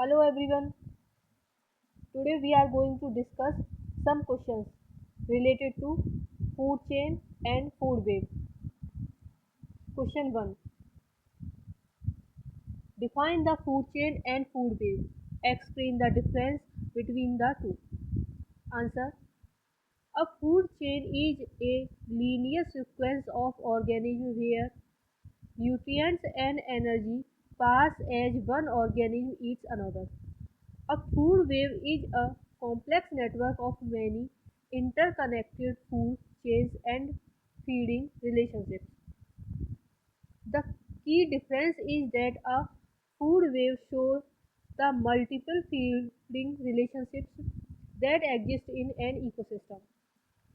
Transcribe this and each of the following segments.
Hello everyone. Today we are going to discuss some questions related to food chain and food web. Question 1. Define the food chain and food web. Explain the difference between the two. Answer. A food chain is a linear sequence of organisms where nutrients and energy pass as one organism eats another. A food web is a complex network of many interconnected food chains and feeding relationships. The key difference is that a food web shows the multiple feeding relationships that exist in an ecosystem,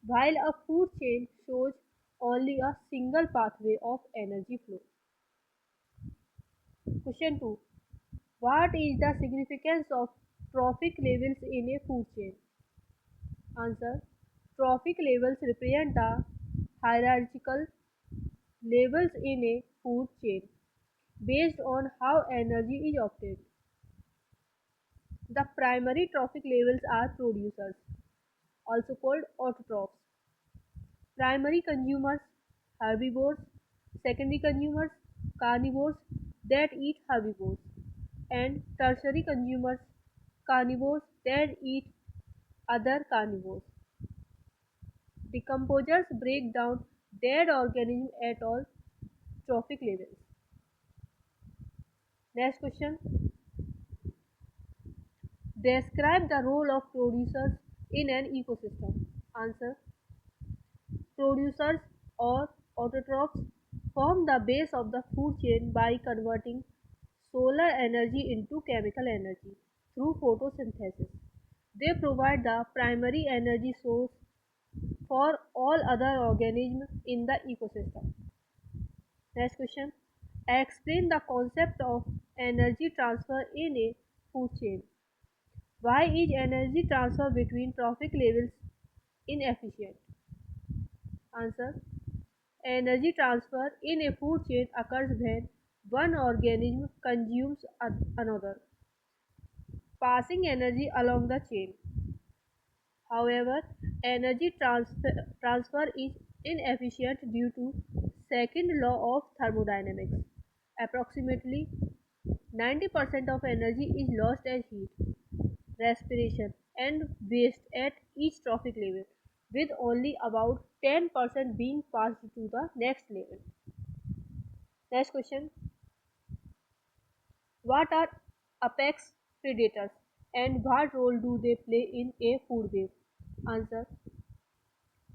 while a food chain shows only a single pathway of energy flow. Question 2. What is the significance of trophic levels in a food chain? Answer. Trophic levels represent the hierarchical levels in a food chain based on how energy is obtained. The primary trophic levels are producers, also called autotrophs, primary consumers, herbivores, secondary consumers, carnivores that eat herbivores, and tertiary consumers, carnivores that eat other carnivores. Decomposers break down dead organisms at all trophic levels. Next question. Describe the role of producers in an ecosystem. Answer. Producers or autotrophs form the base of the food chain by converting solar energy into chemical energy through photosynthesis. They provide the primary energy source for all other organisms in the ecosystem. Next question. Explain the concept of energy transfer in a food chain. Why is energy transfer between trophic levels inefficient? Answer. Energy transfer in a food chain occurs when one organism consumes another, passing energy along the chain. However, transfer is inefficient due to second law of thermodynamics. Approximately 90% of energy is lost as heat, respiration, and waste at each trophic level, with only about 10% being passed to the next level. Next question. What are apex predators and what role do they play in a food web? Answer.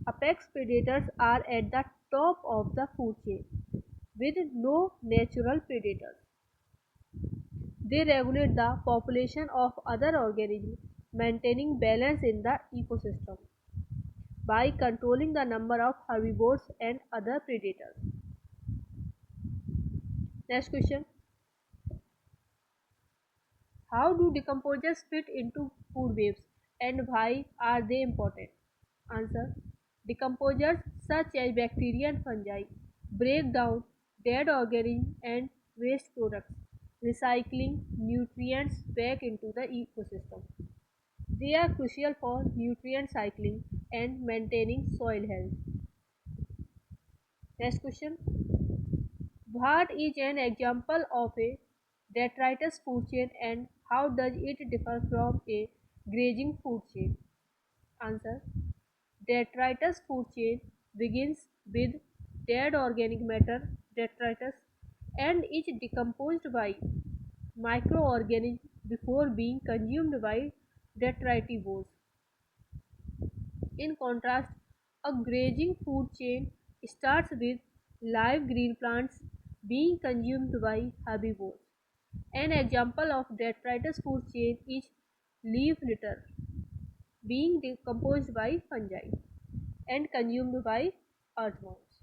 Apex predators are at the top of the food chain with no natural predators. They regulate the population of other organisms, maintaining balance in the ecosystem by controlling the number of herbivores and other predators. Next question. How do decomposers fit into food webs and why are they important? Answer. Decomposers such as bacteria and fungi break down dead organisms and waste products, recycling nutrients back into the ecosystem. They are crucial for nutrient cycling and maintaining soil health. Next question. What is an example of a detritus food chain and how does it differ from a grazing food chain? Answer. Detritus food chain begins with dead organic matter, detritus, and is decomposed by microorganisms before being consumed by detritivores. In contrast, a grazing food chain starts with live green plants being consumed by herbivores. An example of detritus food chain is leaf litter being decomposed by fungi and consumed by earthworms.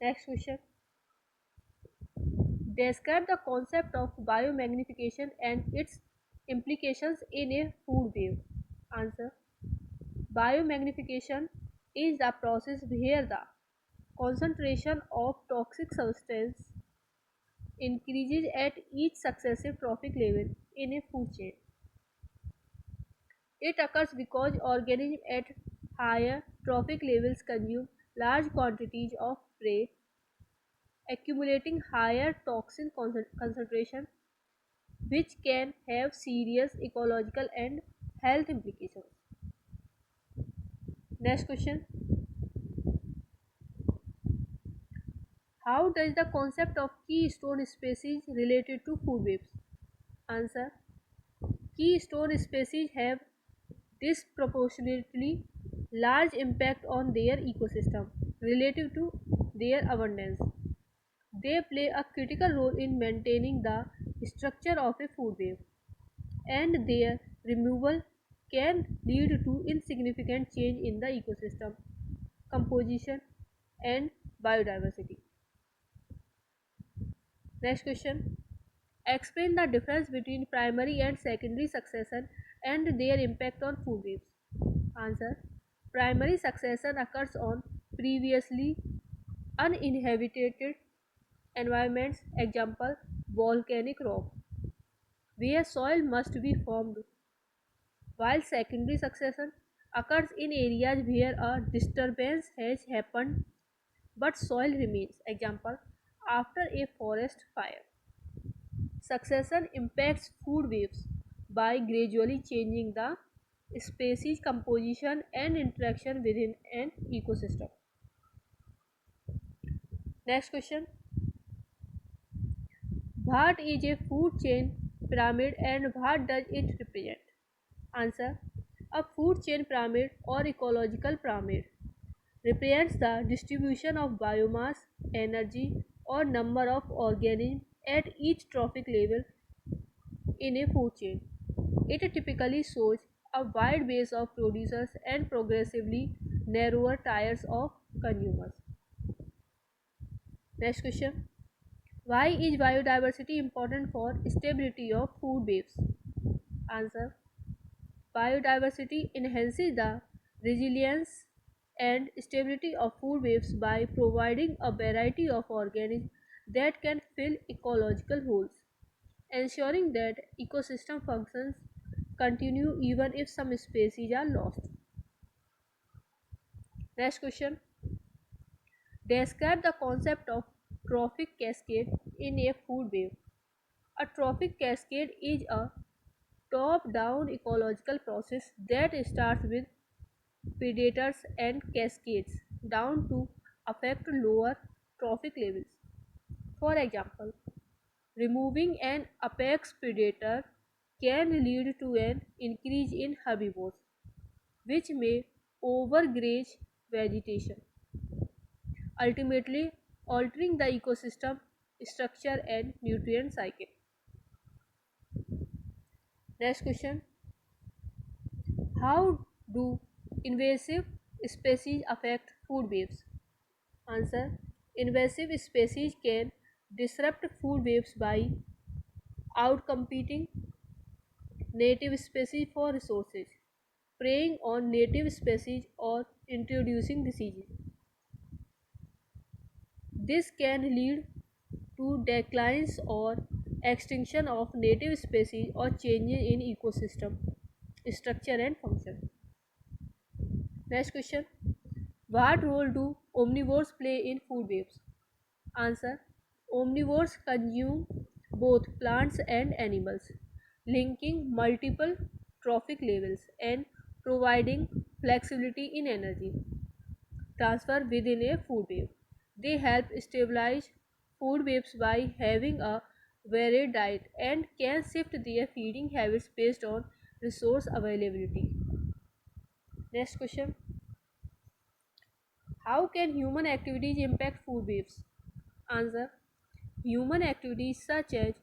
Next question. Describe the concept of biomagnification and its implications in a food web. Answer. Biomagnification is the process where the concentration of toxic substance increases at each successive trophic level in a food chain. It occurs because organisms at higher trophic levels consume large quantities of prey, accumulating higher toxin concentration, which can have serious ecological and health implications. Next question. How does the concept of keystone species related to food webs? Answer. Keystone species have disproportionately large impact on their ecosystem relative to their abundance. They play a critical role in maintaining the structure of a food web, and their removal can lead to insignificant change in the ecosystem composition and biodiversity. Next question. Explain the difference between primary and secondary succession and their impact on food webs. Answer. Primary succession occurs on previously uninhabited environments, example volcanic rock, where soil must be formed, while secondary succession occurs in areas where a disturbance has happened but soil remains, example after a forest fire. Succession impacts food webs by gradually changing the species composition and interaction within an ecosystem. Next question. What is a food chain pyramid and what does it represent? Answer. A food chain pyramid or ecological pyramid represents the distribution of biomass, energy, or number of organisms at each trophic level in a food chain. It typically shows a wide base of producers and progressively narrower tiers of consumers. Next question. Why is biodiversity important for stability of food webs? Answer. Biodiversity enhances the resilience and stability of food webs by providing a variety of organisms that can fill ecological holes, ensuring that ecosystem functions continue even if some species are lost. Next question. Describe the concept of trophic cascade in a food web. A trophic cascade is a top down ecological process that starts with predators and cascades down to affect lower trophic levels. For example, removing an apex predator can lead to an increase in herbivores, which may overgraze vegetation, ultimately altering the ecosystem structure and nutrient cycle. Next question. How do invasive species affect food webs? Answer. Invasive species can disrupt food webs by outcompeting native species for resources, preying on native species, or introducing diseases. This can lead to declines or extinction of native species or changes in ecosystem structure and function. Next question. What role do omnivores play in food webs? Answer. Omnivores consume both plants and animals, linking multiple trophic levels and providing flexibility in energy transfer within a food web. They help stabilize food webs by having a varied diet and can shift their feeding habits based on resource availability. Next question. How can human activities impact food webs? Answer. Human activities such as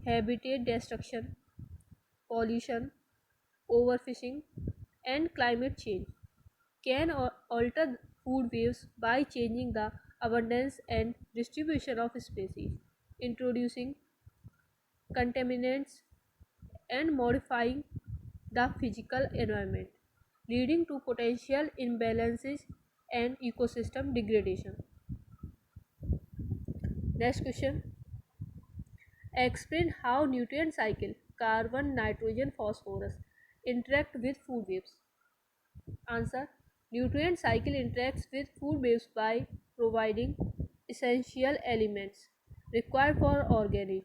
habitat destruction, pollution, overfishing, and climate change can alter food webs by changing the abundance and distribution of species, introducing contaminants, and modifying the physical environment, leading to potential imbalances and ecosystem degradation. Next question. Explain how nutrient cycle, carbon, nitrogen, phosphorus interact with food webs. Answer. Nutrient cycle interacts with food webs by providing essential elements required for organic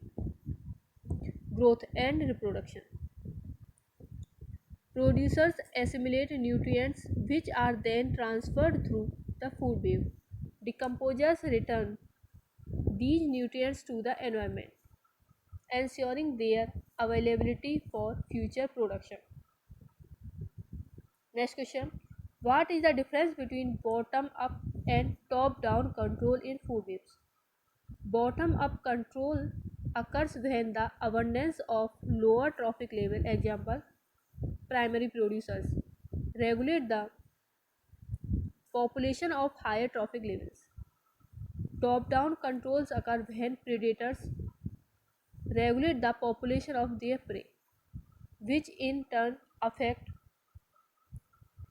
growth and reproduction. Producers assimilate nutrients which are then transferred through the food web. Decomposers return these nutrients to the environment, ensuring their availability for future production. Next question. What is the difference between bottom up and top down control in food webs? Bottom up control occurs when the abundance of lower trophic level, example primary producers, regulate the population of higher trophic levels. Top down controls occur when predators regulate the population of their prey, which in turn affect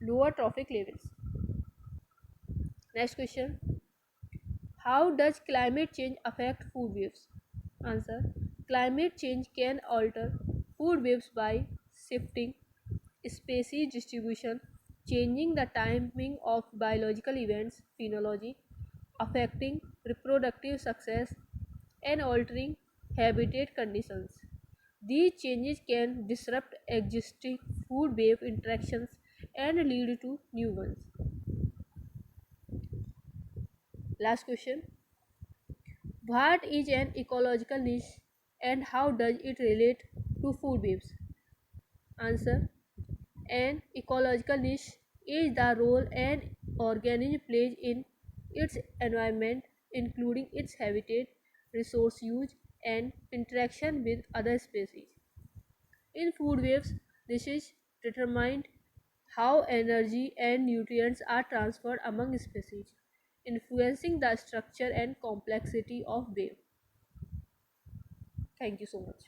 lower trophic levels. Next question. How does climate change affect food webs? Answer. Climate change can alter food webs by shifting species distribution, changing the timing of biological events, phenology, affecting reproductive success, and altering habitat conditions. These changes can disrupt existing food web interactions and lead to new ones. Last question. What is an ecological niche and how does it relate to food webs? Answer. An ecological niche is the role an organism plays in its environment, including its habitat, resource use, and interaction with other species. In food webs, this is determined how energy and nutrients are transferred among species, influencing the structure and complexity of web. Thank you so much.